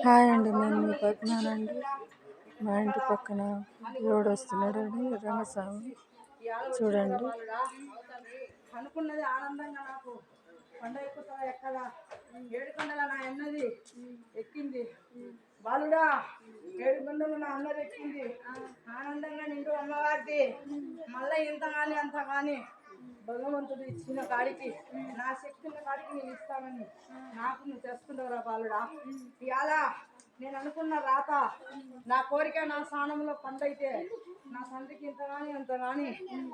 Hi అండి, నేను మీ పద్మానండి. మా ఇంటి పక్కన దేవుడు వస్తున్నాడండి, రంగస్వామి. చూడండి. అనుకున్నది ఆనందంగా నాకు కొండ ఎక్కుతా ఎక్కదా 7 కొండల నా అన్నది ఎక్కింది బాలుడా. 7 కొండలు నా అన్నది ఎక్కింది ఆనందంగా నిండు అమ్మవారిది. మళ్ళీ ఇంత కానీ అంత కానీ భగవంతుడు ఇచ్చిన కాడికి నా శక్తి ఉన్న కాడికి నేను ఇస్తానని నాకు నువ్వు తెచ్చుకుంటావురా బాలుడా. ఇవాళ నేను అనుకున్న రాత నా కోరిక నా స్థానంలో పండైతే నా తండ్రికి ఇంత కానీ అంత కానీ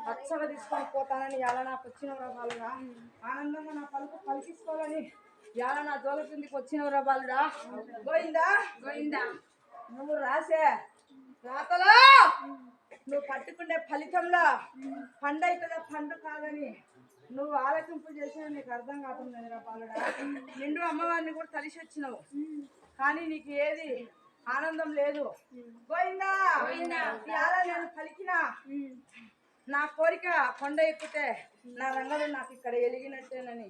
రక్షగా తీసుకొని పోతానని ఇవాళ నాకు వచ్చినవరా బాలుడా. ఆనందంగా నా పలుకు పలికిసుకోవాలని ఇవాళ నా జోల కిందికి వచ్చినవరా బాలుడా. గోయిందా గోయిందా. నువ్వు రాసే రాతలో నువ్వు పట్టుకునే ఫలితంలో పండు అవుతుందా పండు కాదని నువ్వు ఆలోచింపు చేసినా నీకు అర్థం కాకుండా రా బాలుడా. నిండు అమ్మవారిని కూడా కలిసి వచ్చినావు కానీ నీకు ఏది ఆనందం లేదు. పోయిందా ఇవాళ నేను పలికిన నా కోరిక కొండ ఎక్కితే నా రంగలు నాకు ఇక్కడ ఎలిగినట్టేనని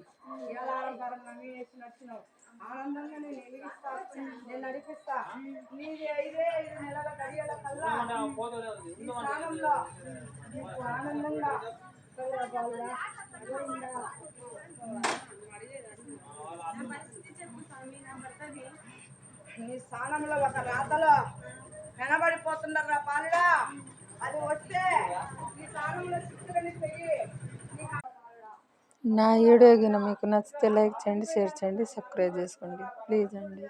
ఇవాళ ఆడంబరం నమ్మి వేసినట్టున్నావు. ఆనందంగా నేను ఎలిగిస్తా, నేను నడిపిస్తా. నీది 5 నెలల గడియల కల్లా ఈ స్థానంలో నీకు ఆనందంగా బాలుడా. నీ స్థానంలో ఒక రాతలో వెనబడిపోతున్నారా బాలుడా. అది వస్తే ఈ స్థానంలో శిక్షణ చెయ్యి. నా వీడియో గిన మీకు నచ్చితే లైక్ చేయండి, షేర్ చేయండి, సబ్స్క్రైబ్ చేసుకోండి ప్లీజ్ అండి.